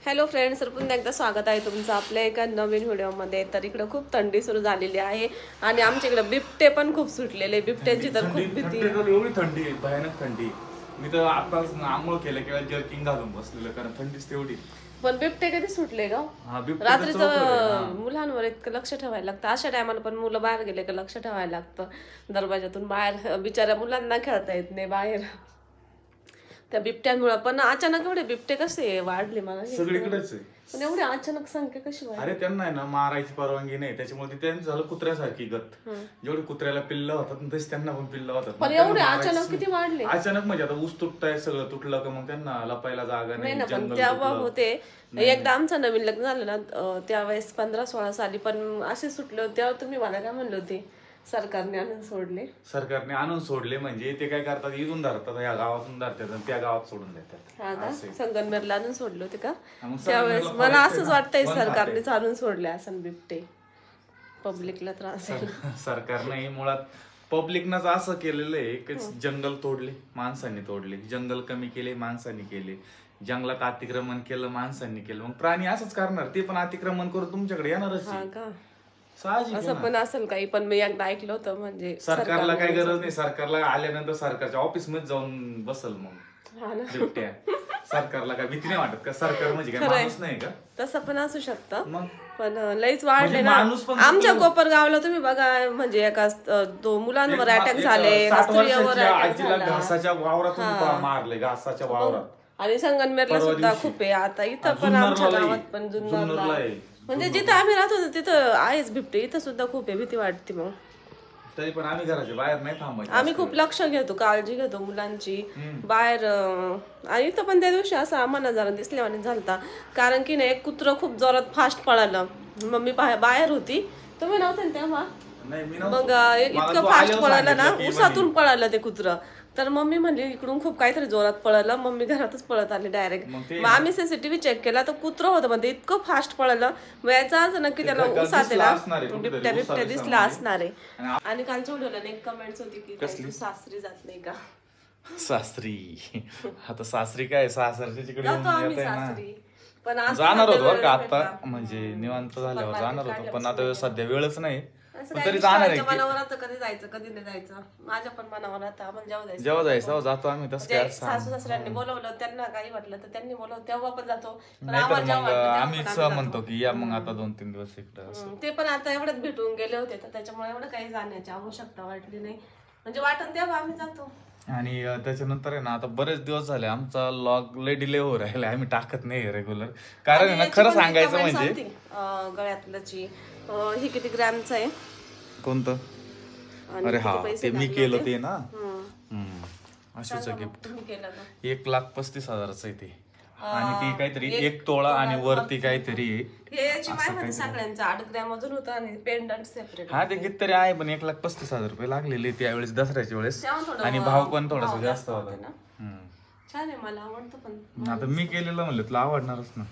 Hello friends, तर पुन्हा एकदा स्वागत आहे तुमचं आपल्या एका नवीन व्हिडिओमध्ये. तर इकडे खूप थंडी सुरू झालेली आहे आणि आमच्या इकडे बिबटे पण खूप सुटलेले. बिबट्यांची तर खूप भीती. एवढी थंडी आहे, भयानक थंडी. मी तर आताच आंघोळ केलं किंवा जर्किंग घालून बसलेलं, कारण थंडीच तेवढी. पण बिबटे कधी सुटले का? रात्रीचं मुलांवर इतकं लक्ष ठेवायला लागतं. अशा टायमाला पण मुलं बाहेर गेले का लक्ष ठेवायला लागतं. दरवाजातून बाहेर बिचाऱ्या मुलांना खेळता येत नाही बाहेर त्या बिबट्यांमुळे. पण अचानक एवढे बिबटे कसे वाढले मला सगळीकडेच आहे. पण एवढी अचानक संख्या कशी वाढली? अरे त्यांना आहे ना मारायची परवानगी नाही, त्याच्यामुळे त्यांचं झालं कुत्र्यासारखी गत. जेवढे कुत्र्याला पिल्ल होतात तसे त्यांना पण पिल्ल होतात. पण एवढे अचानक किती वाढले? अचानक म्हणजे आता ऊस तुटताय, सगळं तुटलं का मग त्यांना लपायला जागा नाही. पण तेव्हा होते एकदा आमचं नवीन लग्न झालं ना, त्यावेळेस 15-16 साली पण असे सुटले होते. तेव्हा तुम्ही मला काय म्हणले होते, सरकारने आणून सोडले. सरकारने आणून सोडले म्हणजे ते काय करतात, इथून धरतात, या गावातून धरतात आणि त्या गावात सोडून देतात. हा का? संगमनेरला आणून सोडले होते का? त्यावेळेस मला असंच वाटतंय सरकारनेच आणून सोडले असं बिबटे. पब्लिकला त्रास सरकारने मुळात पब्लिकनंच असं केलेलं आहे की जंगल तोडले, माणसांनी तोडले. जंगल कमी केले, माणसांनी केले. जंगलात अतिक्रमण केलं, माणसांनी केलं. मग प्राणी असंच करणार, ते पण अतिक्रमण करून तुमच्याकडे येणारच. असं पण असेल काही. पण मी एकदा ऐकलं होतं म्हणजे सरकारला काही गरज नाही. सरकारला आल्यानंतर सरकारच्या ऑफिस मध्ये जाऊन बसल मग बिबट्या. सरकारला काय भीती नाही वाटत का? सरकार म्हणजे काय माणूस नाही का? तसं पण असू शकतं. पण लईच वाढले ना. आमच्या कोपरगावला तुम्ही बघा, म्हणजे एका मुलांवर अटॅक झाले, आजीला घासाच्या वावरातून मारले, घासाच्या वावरात. आणि संगमनेरला सुद्धा खूप आहे. आता इथं पण आमच्या गावात पण जुन्नरला, म्हणजे जिथं आम्ही राहत होतो तिथं आहेच बिबटे. इथं सुद्धा खूप आहे, भीती वाटते. मग तरी पण आम्ही घराच्या बाहेर नाही थांबायचं. आम्ही खूप लक्ष घेतो, काळजी घेतो मुलांची बाहेर. आणि इथं पण त्या दिवशी असं आम्हाला जरा दिसल्यावानी झालता, कारण की नाही एक कुत्र खूप जोरात फास्ट पळालं. मम्मी बाहेर होती, तुम्ही नव्हते तेव्हा. मग इतकं फास्ट पळालं ना, उसातून पळालं ते कुत्र. तर मम्मी म्हणली इकडून खूप काहीतरी जोरात पळालं. मम्मी घरातच पळत आली डायरेक्ट. मग आम्ही सीसीटीव्ही चेक केला तर कुत्र होतं, म्हणजे इतकं फास्ट पळालं. याचा अर्थ नक्की त्याला उसात बिबट्या दिसला असणार आहे. आणि कालच्या व्हिडिओला एक कमेंट्स होती की तू सासरी जात नाही का? सासरी आता सासरी काय, सासरच्या तिकडे पण जाणार होतो बरं का आता, म्हणजे निवांत झाल्यावर जाणार होतो. पण आता सध्या वेळच नाही. तरी जाणार आहे. मनावर आता कधी जायचं कधी नाही जायचं. माझ्या पण मनावर आता आपण जेव्हा जायचं जातो आम्ही. तसं सासू सासऱ्यांनी बोलवलं, त्यांना काही वाटलं तर त्यांनी बोलवलं तेव्हा पण जातो. नाहीतर मग आम्हीच म्हणतो की या मग आता 2-3 दिवस इकडं. ते पण आता एवढ्यात भेटून गेले होते तर त्याच्यामुळे एवढं काही जाण्याची आवश्यकता वाटली नाही. म्हणजे वाटत तेव्हा आम्ही जातो. आणि त्याच्यानंतर आहे ना, आता बरेच दिवस झाले आमचा लॉग लय डिले हो राहिला. आम्ही टाकत नाही रेग्युलर. कारण आहे ना, खरं सांगायचं म्हणजे गळ्यातल्याची ही किती ग्रॅमचं आहे? कोणतं? अरे हा, ते मी केलं ते ना. अशीच गिफ्ट 1,35,000चं आहे ते. आणि ती काहीतरी 1 तोळा आणि वरती काहीतरी सगळ्यांचं 8 ग्रॅम अजून होतं आणि पेंडंट सेपरेट. हा, ते कितीतरी आहे. पण 1,35,000 रुपये लागलेले त्यावेळेस, दसऱ्याच्या वेळेस. आणि भाव पण थोडासा जास्त होता. छान आहे, मला आवडतं. पण आता मी केलेलं म्हणलं तुला आवडणारच ना.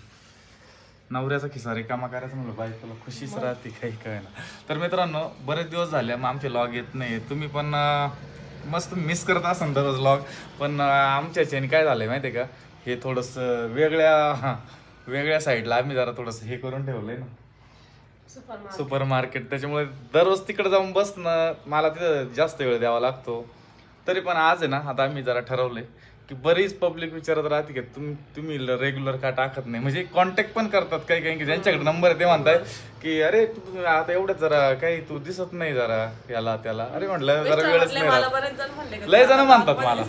नवऱ्याचा खिसा रिकामा करायचं म्हणलं, बायकोला खुशीच राहते काही काय ना. तर मित्रांनो, बरेच दिवस झाले मग आमचे लॉग येत नाही. तुम्ही पण मस्त मिस करत असाल दररोज लॉग. पण आमच्या ह्याच्याने काय झालंय माहितीये का, हे थोडंसं वेगळ्या साईडला आम्ही जरा थोडंसं हे करून ठेवलंय ना, सुपर मार्केट. त्याच्यामुळे दररोज तिकडे जाऊन बसणं, मला तिथं जास्त वेळ द्यावा लागतो. तरी पण आज आहे ना, आता आम्ही जरा ठरवलंय की बरीच पब्लिक विचारत राहते की तुम्ही रेग्युलर का टाकत नाही. म्हणजे कॉन्टॅक्ट पण करतात काही की ज्यांच्याकडे नंबर आहे ते म्हणताय की अरे तू आता एवढं जरा काही तू दिसत नाही जरा याला त्याला. अरे म्हटलं जरा वेळच नाही. लय जण म्हणतात मला.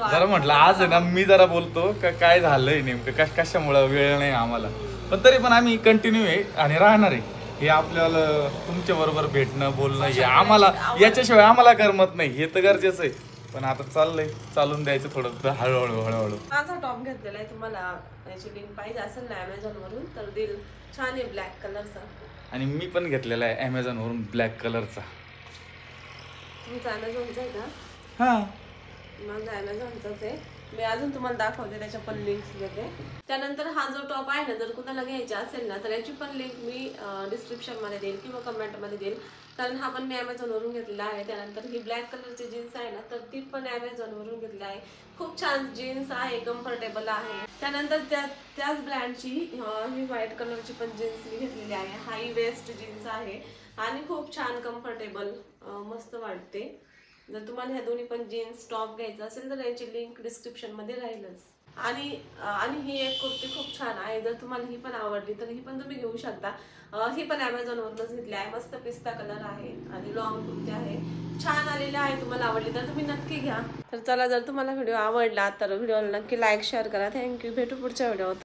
जरा म्हटलं आज आहे ना मी जरा बोलतो काय झालंय नेमकं, कशामुळे वेळ नाही आम्हाला. पण तरी पण आम्ही कंटिन्यू आहे आणि राहणार आहे. हे आपल्याला तुमच्या बरोबर भेटणं बोलणं हे आम्हाला, याच्याशिवाय आम्हाला करमत नाही. हे तर गरजेचं आहे. पण आता चालून द्यायचं थोडं हळूहळू. माझा टॉप घेतलेला आहे, तुम्हाला याची लिंक पाहिजे असेल ना अमेझॉन वरून तर देईल. छान आहे, ब्लॅक कलरचा. आणि मी पण घेतलेला आहे अमेझॉन वरून ब्लॅक कलरचा. तुमचा अमेझॉनचा आहे का? हा, माझा अमेझॉनचाच आहे. मी अजून तुम्हाला दाखवते त्याच्या पण लिंक्स देते. त्यानंतर हा जो टॉप आहे ना, जर कुणाला घ्यायचा असेल ना तर याची पण लिंक मी डिस्क्रिप्शन मध्ये देईल किंवा कमेंट मध्ये देईल, कारण हा पण मी Amazon वरून घेतलेला आहे. त्यानंतर ही ब्लॅक कलरची जीन्स आहे ना, तर ती पण Amazon वरून घेतली आहे. खूप छान जीन्स आहे, कम्फर्टेबल आहे. त्यानंतर त्याच ब्रँडची ही व्हाईट कलरची पण जीन्स मी घेतलेली आहे. हाय वेस्ट जीन्स आहे आणि खूप छान कम्फर्टेबल मस्त वाटते. जर तुम्हाला ह्या दोन्ही पण जीन्स टॉप घ्यायचा असेल तर याची लिंक डिस्क्रिप्शन मध्ये राहीलच. आणि ही एक कुर्ती खूप छान आहे, जर तुम्हाला ही पण आवडली तर ही पण तुम्ही घेऊ शकता. ही पण Amazon वरूनच घेतली आहे. मस्त पिस्ता कलर आहे आणि लॉंग कुर्ती आहे, छान आलेली आहे. तुम्हाला आवडली तर तुम्ही नक्की घ्या. तर चला, जर तुम्हाला व्हिडिओ आवडला तर व्हिडिओला नक्की लाईक शेअर करा. थँक्यू. भेटू पुढच्या व्हिडिओत.